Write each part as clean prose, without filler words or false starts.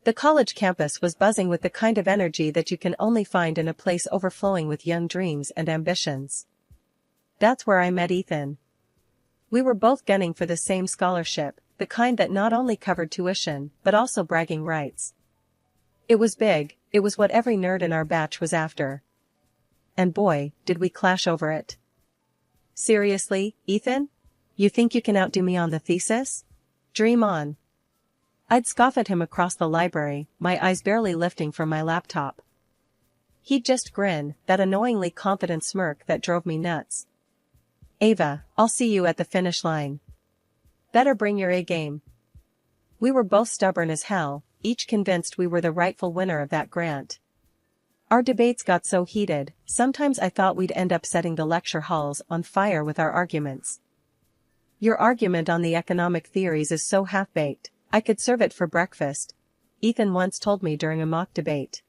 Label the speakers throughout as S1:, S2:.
S1: The college campus was buzzing with the kind of energy that you can only find in a place overflowing with young dreams and ambitions. That's where I met Ethan. We were both gunning for the same scholarship, the kind that not only covered tuition, but also bragging rights. It was big, it was what every nerd in our batch was after. And boy, did we clash over it. Seriously, Ethan? You think you can outdo me on the thesis? Dream on. I'd scoff at him across the library, my eyes barely lifting from my laptop. He'd just grin, that annoyingly confident smirk that drove me nuts. Ava, I'll see you at the finish line. Better bring your A game. We were both stubborn as hell, each convinced we were the rightful winner of that grant. Our debates got so heated, sometimes I thought we'd end up setting the lecture halls on fire with our arguments. Your argument on the economic theories is so half-baked, I could serve it for breakfast, Ethan once told me during a mock debate.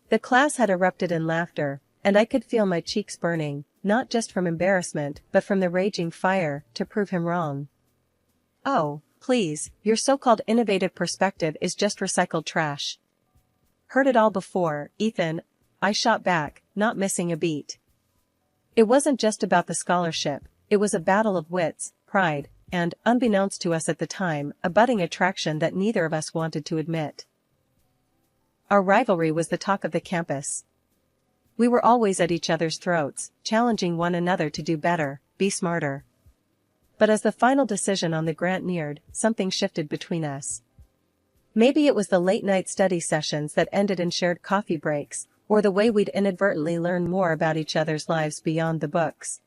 S1: The class had erupted in laughter, and I could feel my cheeks burning, not just from embarrassment but from the raging fire to prove him wrong. Oh, please, your so-called innovative perspective is just recycled trash. Heard it all before, Ethan, I shot back, not missing a beat. It wasn't just about the scholarship, it was a battle of wits, pride, and, unbeknownst to us at the time, a budding attraction that neither of us wanted to admit. Our rivalry was the talk of the campus. We were always at each other's throats, challenging one another to do better, be smarter. But as the final decision on the grant neared, something shifted between us. Maybe it was the late-night study sessions that ended in shared coffee breaks, or the way we'd inadvertently learn more about each other's lives beyond the books.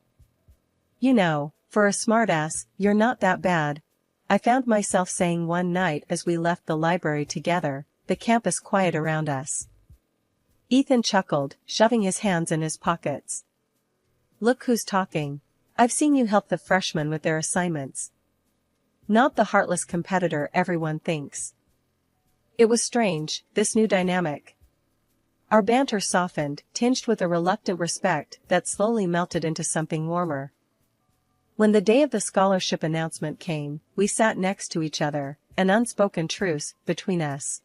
S1: You know, for a smartass, you're not that bad, I found myself saying one night as we left the library together, the campus quiet around us. Ethan chuckled, shoving his hands in his pockets. Look who's talking. I've seen you help the freshmen with their assignments. Not the heartless competitor everyone thinks. It was strange, this new dynamic. Our banter softened, tinged with a reluctant respect that slowly melted into something warmer. When the day of the scholarship announcement came, we sat next to each other, an unspoken truce between us.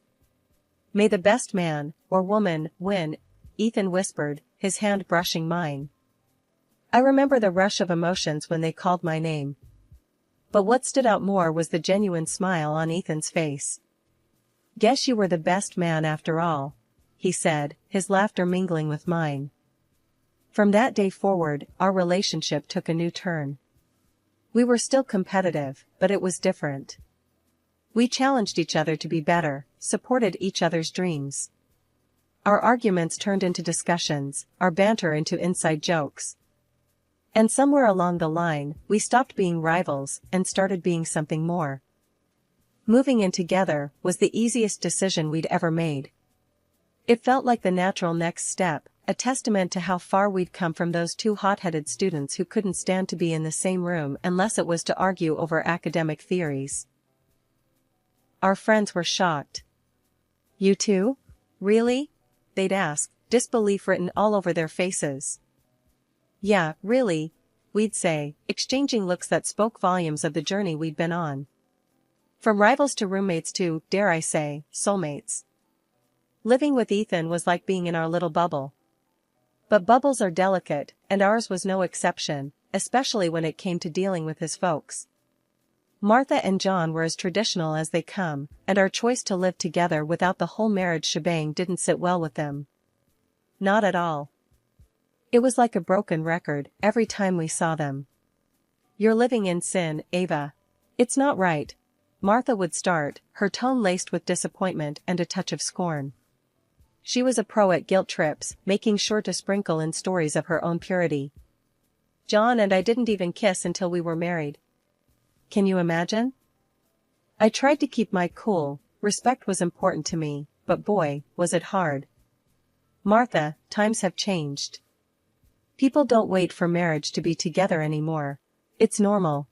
S1: May the best man, or woman, win, Ethan whispered, his hand brushing mine. I remember the rush of emotions when they called my name. But what stood out more was the genuine smile on Ethan's face. Guess you were the best man after all, he said, his laughter mingling with mine. From that day forward, our relationship took a new turn. We were still competitive, but it was different. We challenged each other to be better, supported each other's dreams. Our arguments turned into discussions, our banter into inside jokes. And somewhere along the line, we stopped being rivals and started being something more. Moving in together was the easiest decision we'd ever made. It felt like the natural next step, a testament to how far we'd come from those two hot-headed students who couldn't stand to be in the same room unless it was to argue over academic theories. Our friends were shocked. You too? Really? They'd ask, disbelief written all over their faces. Yeah, really, we'd say, exchanging looks that spoke volumes of the journey we'd been on. From rivals to roommates to, dare I say, soulmates. Living with Ethan was like being in our little bubble. But bubbles are delicate, and ours was no exception, especially when it came to dealing with his folks. Martha and John were as traditional as they come, and our choice to live together without the whole marriage shebang didn't sit well with them. Not at all. It was like a broken record every time we saw them. You're living in sin, Ava. It's not right. Martha would start, her tone laced with disappointment and a touch of scorn. She was a pro at guilt trips, making sure to sprinkle in stories of her own purity. John and I didn't even kiss until we were married. Can you imagine? I tried to keep my cool, respect was important to me, but boy, was it hard. Martha, times have changed. People don't wait for marriage to be together anymore. It's normal.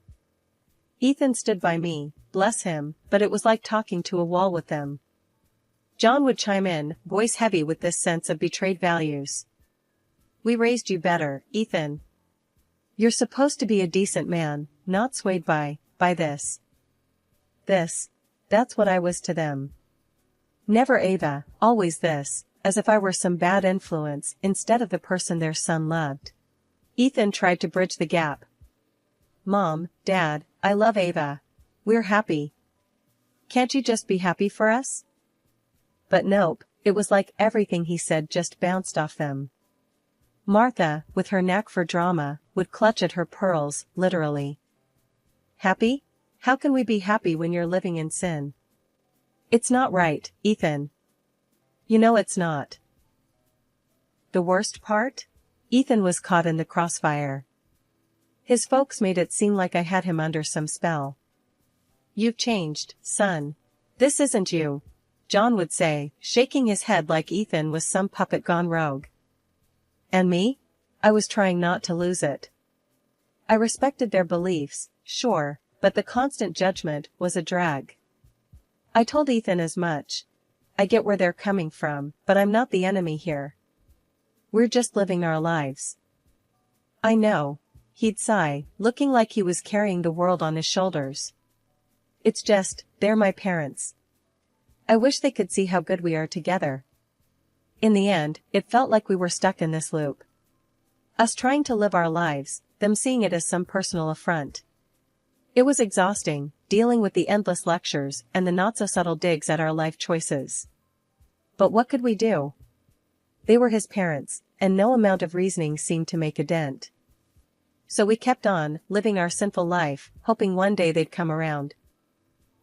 S1: Ethan stood by me, bless him, but it was like talking to a wall with them. John would chime in, voice heavy with this sense of betrayed values. We raised you better, Ethan. You're supposed to be a decent man, not swayed by this. That's what I was to them. Never Ava, always this, as if I were some bad influence instead of the person their son loved. Ethan tried to bridge the gap. Mom, Dad, I love Ava. We're happy. Can't you just be happy for us? But nope, it was like everything he said just bounced off them. Martha, with her knack for drama, would clutch at her pearls, literally. Happy? How can we be happy when you're living in sin? It's not right, Ethan. You know it's not. The worst part? Ethan was caught in the crossfire. His folks made it seem like I had him under some spell. You've changed, son. This isn't you, John would say, shaking his head like Ethan was some puppet gone rogue. And me? I was trying not to lose it. I respected their beliefs, sure, but the constant judgment was a drag. I told Ethan as much. I get where they're coming from, but I'm not the enemy here. We're just living our lives. I know, he'd sigh, looking like he was carrying the world on his shoulders. It's just, they're my parents. I wish they could see how good we are together. In the end, it felt like we were stuck in this loop. Us trying to live our lives, them seeing it as some personal affront. It was exhausting, dealing with the endless lectures and the not-so-subtle digs at our life choices. But what could we do? They were his parents, and no amount of reasoning seemed to make a dent. So we kept on, living our sinful life, hoping one day they'd come around.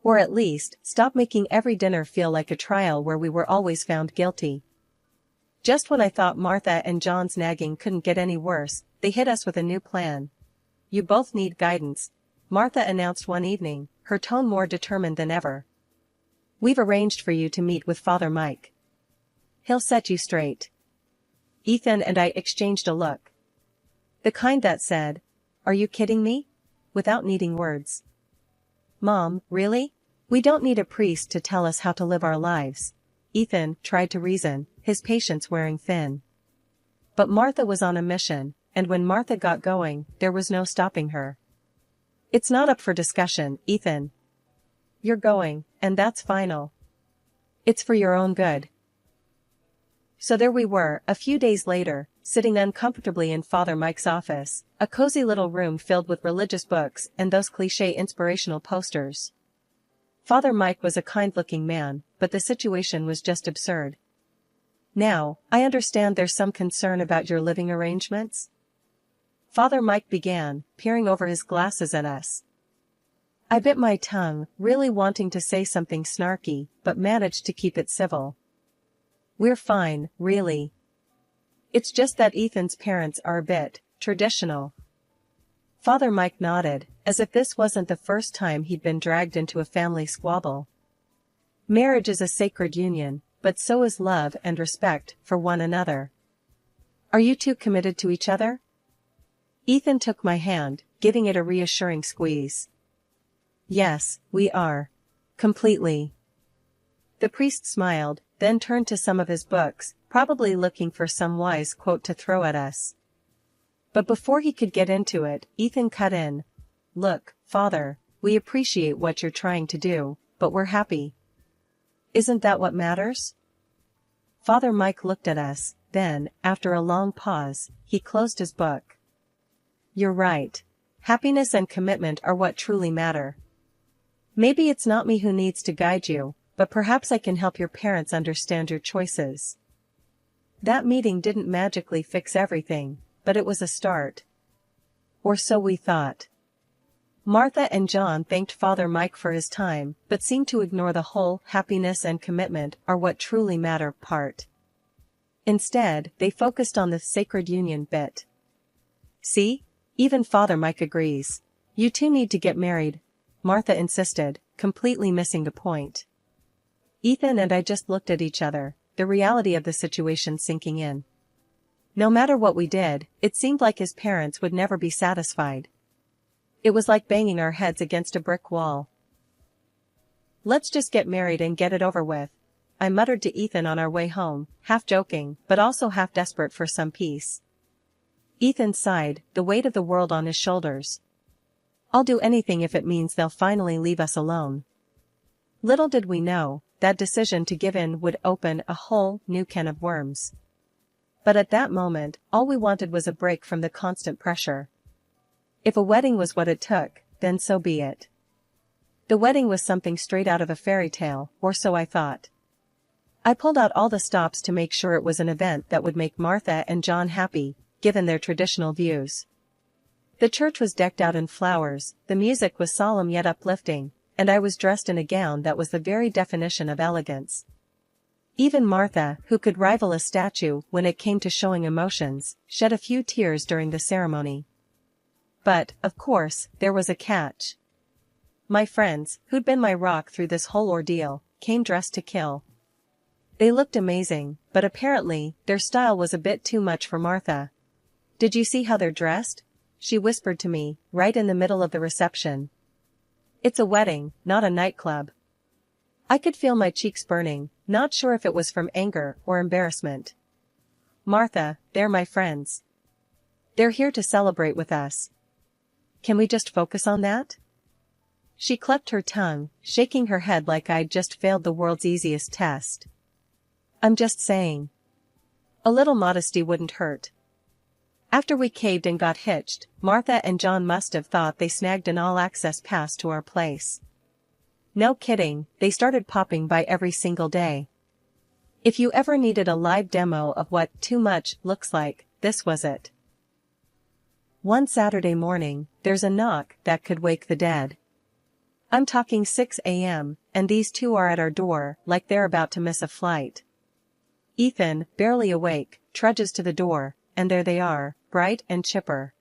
S1: Or at least, stop making every dinner feel like a trial where we were always found guilty. Just when I thought Martha and John's nagging couldn't get any worse, they hit us with a new plan. You both need guidance, Martha announced one evening, her tone more determined than ever. We've arranged for you to meet with Father Mike. He'll set you straight. Ethan and I exchanged a look. The kind that said, "Are you kidding me?" without needing words. Mom, really? We don't need a priest to tell us how to live our lives. Ethan tried to reason, his patience wearing thin. But Martha was on a mission, and when Martha got going, there was no stopping her. It's not up for discussion, Ethan. You're going, and that's final. It's for your own good. So there we were, a few days later, sitting uncomfortably in Father Mike's office, a cozy little room filled with religious books and those cliché inspirational posters. Father Mike was a kind-looking man, but the situation was just absurd. Now, I understand there's some concern about your living arrangements? Father Mike began, peering over his glasses at us. I bit my tongue, really wanting to say something snarky, but managed to keep it civil. We're fine, really. It's just that Ethan's parents are a bit traditional. Father Mike nodded, as if this wasn't the first time he'd been dragged into a family squabble. Marriage is a sacred union, but so is love and respect for one another. Are you two committed to each other? Ethan took my hand, giving it a reassuring squeeze. Yes, we are. Completely. The priest smiled, then turned to some of his books, probably looking for some wise quote to throw at us. But before he could get into it, Ethan cut in. Look, Father, we appreciate what you're trying to do, but we're happy. Isn't that what matters? Father Mike looked at us, then, after a long pause, he closed his book. You're right. Happiness and commitment are what truly matter. Maybe it's not me who needs to guide you, but perhaps I can help your parents understand your choices. That meeting didn't magically fix everything, but it was a start. Or so we thought. Martha and John thanked Father Mike for his time, but seemed to ignore the whole happiness and commitment are what truly matter part. Instead, they focused on the sacred union bit. See? Even Father Mike agrees. You two need to get married, Martha insisted, completely missing the point. Ethan and I just looked at each other, the reality of the situation sinking in. No matter what we did, it seemed like his parents would never be satisfied. It was like banging our heads against a brick wall. Let's just get married and get it over with, I muttered to Ethan on our way home, half joking, but also half desperate for some peace. Ethan sighed, the weight of the world on his shoulders. I'll do anything if it means they'll finally leave us alone. Little did we know, that decision to give in would open a whole new can of worms. But at that moment, all we wanted was a break from the constant pressure. If a wedding was what it took, then so be it. The wedding was something straight out of a fairy tale, or so I thought. I pulled out all the stops to make sure it was an event that would make Martha and John happy, given their traditional views. The church was decked out in flowers, the music was solemn yet uplifting, and I was dressed in a gown that was the very definition of elegance. Even Martha, who could rival a statue when it came to showing emotions, shed a few tears during the ceremony. But, of course, there was a catch. My friends, who'd been my rock through this whole ordeal, came dressed to kill. They looked amazing, but apparently, their style was a bit too much for Martha. "Did you see how they're dressed?" she whispered to me, right in the middle of the reception. "It's a wedding, not a nightclub." I could feel my cheeks burning, not sure if it was from anger or embarrassment. "Martha, they're my friends. They're here to celebrate with us. Can we just focus on that?" She clucked her tongue, shaking her head like I'd just failed the world's easiest test. "I'm just saying. A little modesty wouldn't hurt." After we caved and got hitched, Martha and John must have thought they snagged an all-access pass to our place. No kidding, they started popping by every single day. If you ever needed a live demo of what too much looks like, this was it. One Saturday morning, there's a knock that could wake the dead. I'm talking 6 a.m., and these two are at our door, like they're about to miss a flight. Ethan, barely awake, trudges to the door, and there they are, bright and chipper.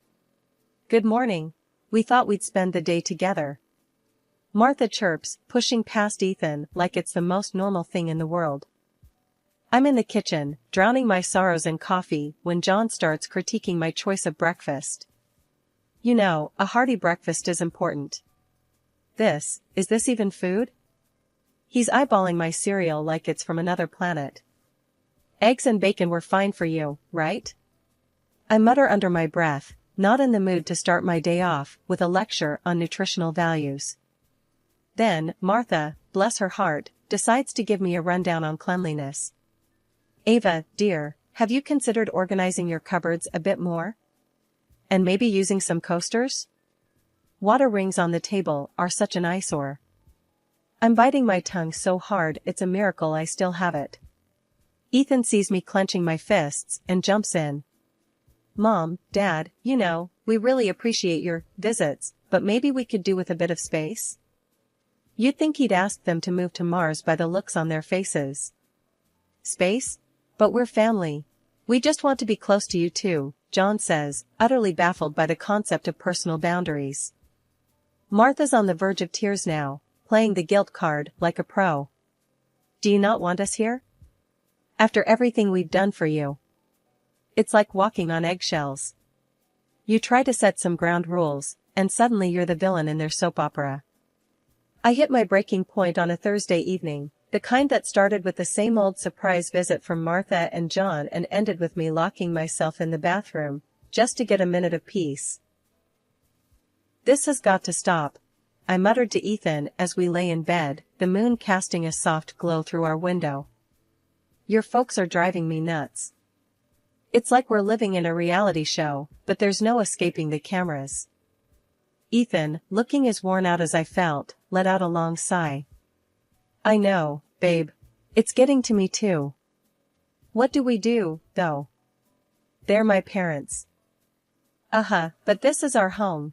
S1: "Good morning. We thought we'd spend the day together." Martha chirps, pushing past Ethan like it's the most normal thing in the world. I'm in the kitchen, drowning my sorrows in coffee, when John starts critiquing my choice of breakfast. "You know, a hearty breakfast is important." Is this even food?" He's eyeballing my cereal like it's from another planet. "Eggs and bacon were fine for you, right?" I mutter under my breath, not in the mood to start my day off with a lecture on nutritional values. Then, Martha, bless her heart, decides to give me a rundown on cleanliness. "Ava, dear, have you considered organizing your cupboards a bit more? And maybe using some coasters? Water rings on the table are such an eyesore." I'm biting my tongue so hard it's a miracle I still have it. Ethan sees me clenching my fists and jumps in. "Mom, Dad, you know, we really appreciate your visits, but maybe we could do with a bit of space?" You'd think he'd ask them to move to Mars by the looks on their faces. "Space? But we're family. We just want to be close to you too," John says, utterly baffled by the concept of personal boundaries. Martha's on the verge of tears now, playing the guilt card like a pro. "Do you not want us here? After everything we've done for you?" It's like walking on eggshells. You try to set some ground rules, and suddenly you're the villain in their soap opera. I hit my breaking point on a Thursday evening, the kind that started with the same old surprise visit from Martha and John and ended with me locking myself in the bathroom, just to get a minute of peace. "This has got to stop," I muttered to Ethan as we lay in bed, the moon casting a soft glow through our window. "Your folks are driving me nuts. It's like we're living in a reality show, but there's no escaping the cameras." Ethan, looking as worn out as I felt, let out a long sigh. "I know, babe. It's getting to me too. What do we do, though? They're my parents." But this is our home.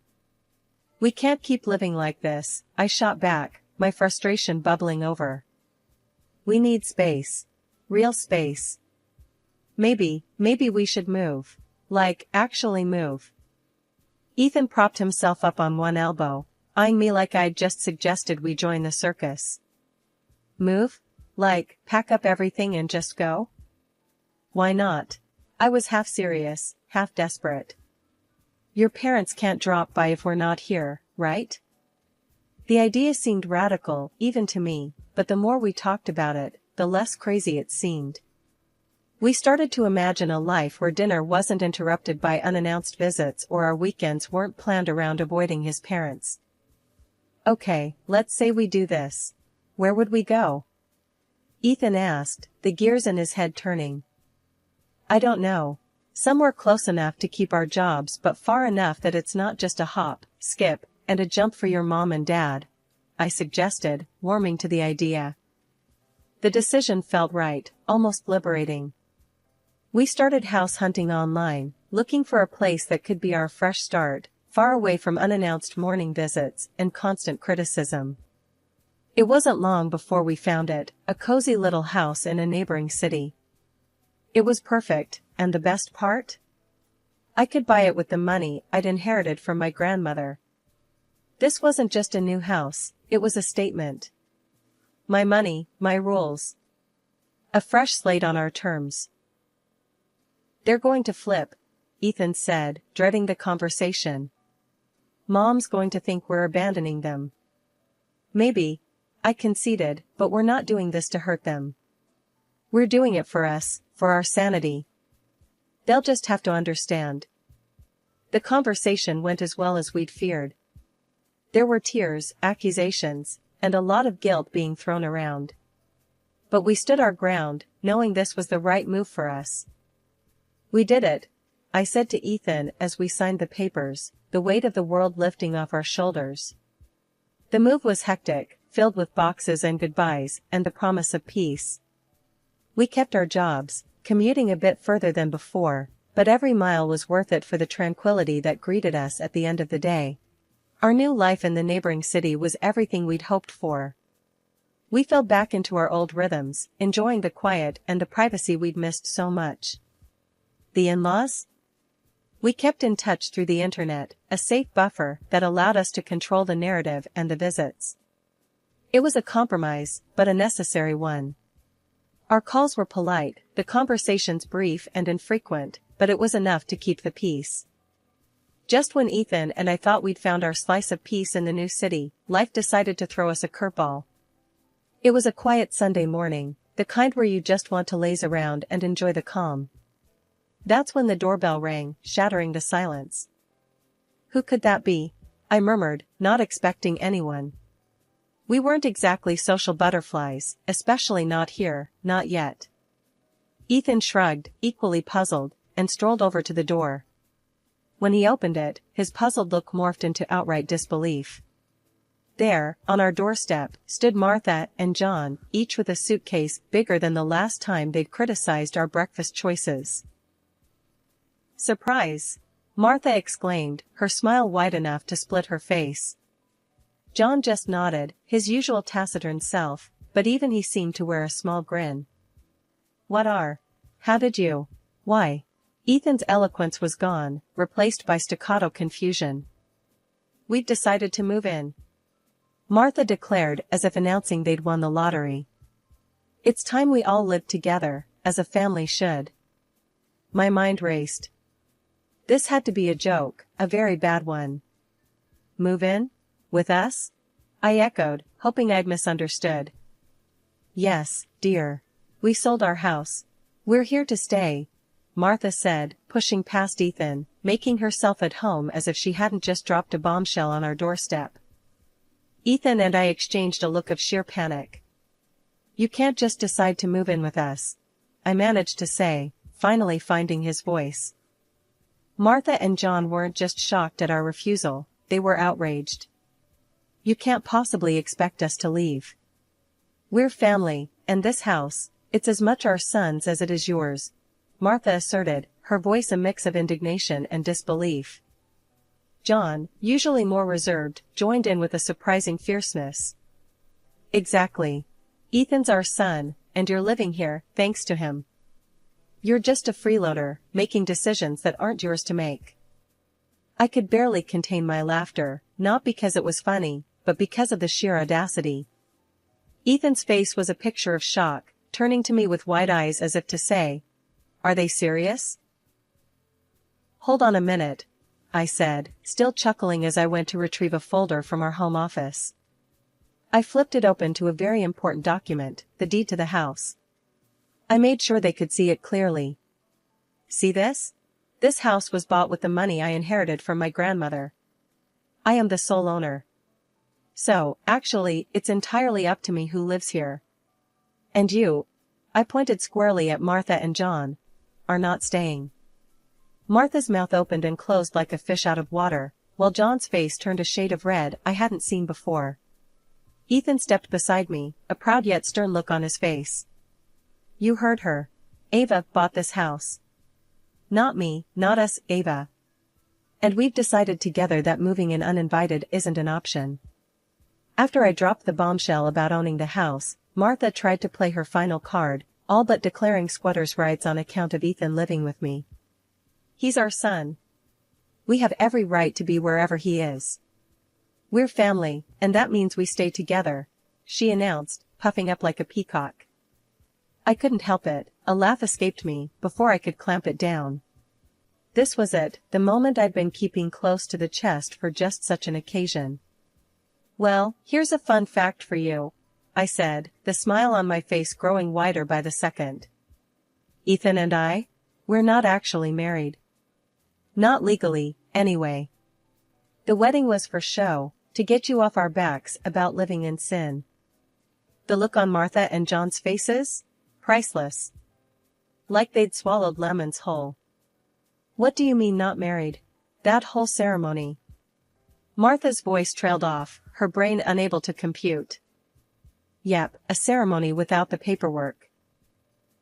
S1: "We can't keep living like this," I shot back, my frustration bubbling over. "We need space. Real space. Maybe we should move. Like, actually move." Ethan propped himself up on one elbow, eyeing me like I'd just suggested we join the circus. "Move? Like, pack up everything and just go?" "Why not?" I was half serious, half desperate. "Your parents can't drop by if we're not here, right?" The idea seemed radical, even to me, but the more we talked about it, the less crazy it seemed. We started to imagine a life where dinner wasn't interrupted by unannounced visits or our weekends weren't planned around avoiding his parents. "Okay, let's say we do this. Where would we go?" Ethan asked, the gears in his head turning. I don't know. Somewhere close enough to keep our jobs but far enough that it's not just a hop, skip, and a jump for your mom and dad, I suggested, warming to the idea. The decision felt right, almost liberating. We started house hunting online, looking for a place that could be our fresh start, far away from unannounced morning visits and constant criticism. It wasn't long before we found it, a cozy little house in a neighboring city. It was perfect, and the best part? I could buy it with the money I'd inherited from my grandmother. This wasn't just a new house, it was a statement. My money, my rules. A fresh slate on our terms. They're going to flip, Ethan said, dreading the conversation. Mom's going to think we're abandoning them. Maybe, I conceded, but we're not doing this to hurt them. We're doing it for us, for our sanity. They'll just have to understand. The conversation went as well as we'd feared. There were tears, accusations, and a lot of guilt being thrown around. But we stood our ground, knowing this was the right move for us. We did it, I said to Ethan as we signed the papers, the weight of the world lifting off our shoulders. The move was hectic, filled with boxes and goodbyes, and the promise of peace. We kept our jobs, commuting a bit further than before, but every mile was worth it for the tranquility that greeted us at the end of the day. Our new life in the neighboring city was everything we'd hoped for. We fell back into our old rhythms, enjoying the quiet and the privacy we'd missed so much. The in-laws? We kept in touch through the internet, a safe buffer that allowed us to control the narrative and the visits. It was a compromise, but a necessary one. Our calls were polite, the conversations brief and infrequent, but it was enough to keep the peace. Just when Ethan and I thought we'd found our slice of peace in the new city, life decided to throw us a curveball. It was a quiet Sunday morning, the kind where you just want to laze around and enjoy the calm. That's when the doorbell rang, shattering the silence. Who could that be? I murmured, not expecting anyone. We weren't exactly social butterflies, especially not here, not yet. Ethan shrugged, equally puzzled, and strolled over to the door. When he opened it, his puzzled look morphed into outright disbelief. There, on our doorstep, stood Martha and John, each with a suitcase bigger than the last time they'd criticized our breakfast choices. Surprise! Martha exclaimed, her smile wide enough to split her face. John just nodded, his usual taciturn self, but even he seemed to wear a small grin. How did you? Why? Ethan's eloquence was gone, replaced by staccato confusion. We've decided to move in. Martha declared as if announcing they'd won the lottery. It's time we all lived together, as a family should. My mind raced. This had to be a joke, a very bad one. Move in? With us? I echoed, hoping I'd misunderstood. Yes, dear. We sold our house. We're here to stay, Martha said, pushing past Ethan, making herself at home as if she hadn't just dropped a bombshell on our doorstep. Ethan and I exchanged a look of sheer panic. You can't just decide to move in with us, I managed to say, finally finding his voice. Martha and John weren't just shocked at our refusal, they were outraged. You can't possibly expect us to leave. We're family, and this house, it's as much our son's as it is yours, Martha asserted, her voice a mix of indignation and disbelief. John, usually more reserved, joined in with a surprising fierceness. Exactly. Ethan's our son, and you're living here, thanks to him. You're just a freeloader, making decisions that aren't yours to make. I could barely contain my laughter, not because it was funny, but because of the sheer audacity. Ethan's face was a picture of shock, turning to me with wide eyes as if to say, "Are they serious?" "Hold on a minute," I said, still chuckling as I went to retrieve a folder from our home office. I flipped it open to a very important document, the deed to the house. I made sure they could see it clearly. See this? This house was bought with the money I inherited from my grandmother. I am the sole owner. So, actually, it's entirely up to me who lives here. And you, I pointed squarely at Martha and John, are not staying. Martha's mouth opened and closed like a fish out of water, while John's face turned a shade of red I hadn't seen before. Ethan stepped beside me, a proud yet stern look on his face. You heard her. Ava bought this house. Not me, not us, Ava. And we've decided together that moving in uninvited isn't an option. After I dropped the bombshell about owning the house, Martha tried to play her final card, all but declaring squatters' rights on account of Ethan living with me. He's our son. We have every right to be wherever he is. We're family, and that means we stay together, she announced, puffing up like a peacock. I couldn't help it, a laugh escaped me, before I could clamp it down. This was it, the moment I'd been keeping close to the chest for just such an occasion. Well, here's a fun fact for you, I said, the smile on my face growing wider by the second. Ethan and I? We're not actually married. Not legally, anyway. The wedding was for show, to get you off our backs about living in sin. The look on Martha and John's faces? Priceless. Like they'd swallowed lemons whole. What do you mean not married? That whole ceremony. Martha's voice trailed off, her brain unable to compute. Yep, a ceremony without the paperwork.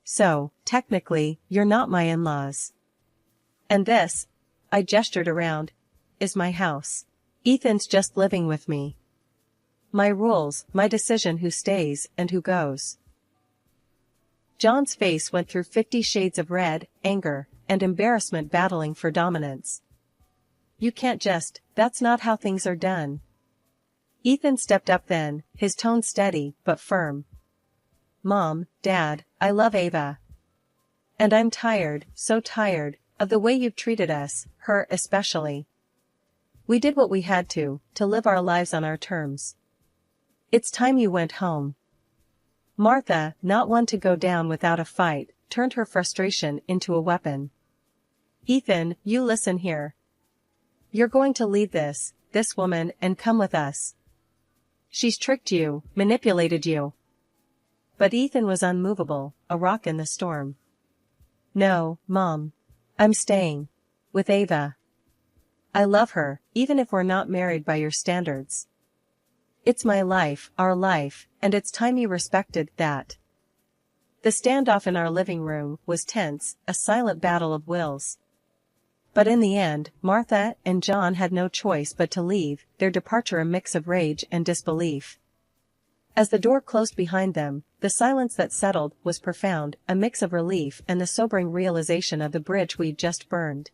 S1: So, technically, you're not my in-laws. And this, I gestured around, is my house. Ethan's just living with me. My rules, my decision who stays and who goes. John's face went through 50 shades of red, anger, and embarrassment battling for dominance. You can't just, that's not how things are done. Ethan stepped up then, his tone steady but firm. Mom, Dad, I love Ava. And I'm tired, so tired, of the way you've treated us, her especially. We did what we had to live our lives on our terms. It's time you went home. Martha, not one to go down without a fight, turned her frustration into a weapon. Ethan, you listen here. You're going to leave this woman, and come with us. She's tricked you, manipulated you. But Ethan was unmovable, a rock in the storm. No, Mom. I'm staying. With Ava. I love her, even if we're not married by your standards. It's my life, our life, and it's time you respected that. The standoff in our living room was tense, a silent battle of wills. But in the end, Martha and John had no choice but to leave, their departure a mix of rage and disbelief. As the door closed behind them, the silence that settled was profound, a mix of relief and the sobering realization of the bridge we'd just burned.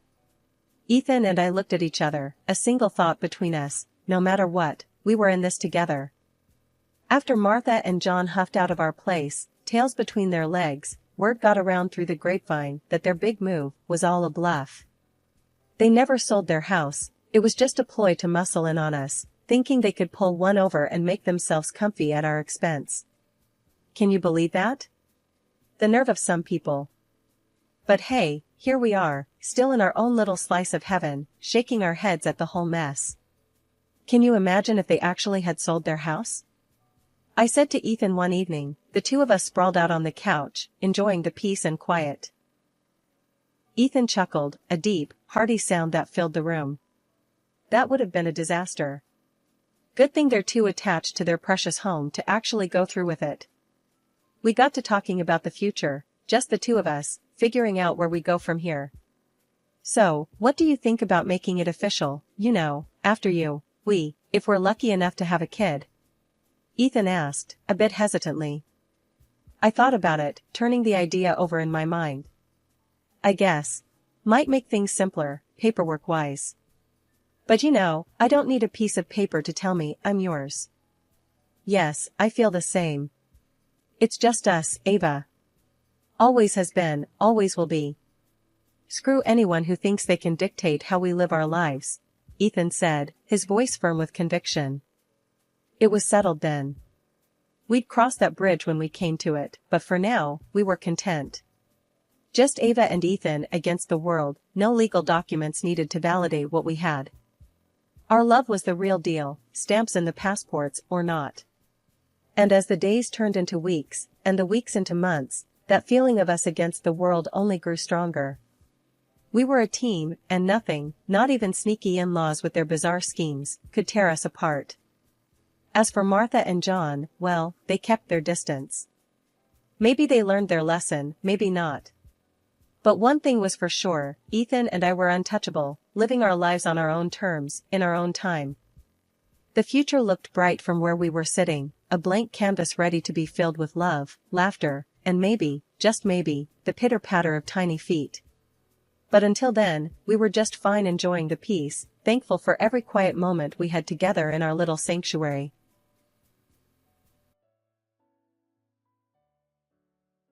S1: Ethan and I looked at each other, a single thought between us, no matter what, we were in this together. After Martha and John huffed out of our place, tails between their legs, word got around through the grapevine that their big move was all a bluff. They never sold their house, it was just a ploy to muscle in on us, thinking they could pull one over and make themselves comfy at our expense. Can you believe that? The nerve of some people. But hey, here we are, still in our own little slice of heaven, shaking our heads at the whole mess. Can you imagine if they actually had sold their house? I said to Ethan one evening, the two of us sprawled out on the couch, enjoying the peace and quiet. Ethan chuckled, a deep, hearty sound that filled the room. That would have been a disaster. Good thing they're too attached to their precious home to actually go through with it. We got to talking about the future, just the two of us, figuring out where we go from here. So, what do you think about making it official, after you, if we're lucky enough to have a kid? Ethan asked, a bit hesitantly. I thought about it, turning the idea over in my mind. I guess. Might make things simpler, paperwork-wise. But I don't need a piece of paper to tell me I'm yours. Yes, I feel the same. It's just us, Ava. Always has been, always will be. Screw anyone who thinks they can dictate how we live our lives, Ethan said, his voice firm with conviction. It was settled then. We'd cross that bridge when we came to it, but for now, we were content. Just Ava and Ethan against the world, no legal documents needed to validate what we had. Our love was the real deal, stamps in the passports or not. And as the days turned into weeks, and the weeks into months, that feeling of us against the world only grew stronger. We were a team, and nothing, not even sneaky in-laws with their bizarre schemes, could tear us apart. As for Martha and John, well, they kept their distance. Maybe they learned their lesson, maybe not. But one thing was for sure, Ethan and I were untouchable, living our lives on our own terms, in our own time. The future looked bright from where we were sitting, a blank canvas ready to be filled with love, laughter, and maybe, just maybe, the pitter-patter of tiny feet. But until then, we were just fine enjoying the peace, thankful for every quiet moment we had together in our little sanctuary.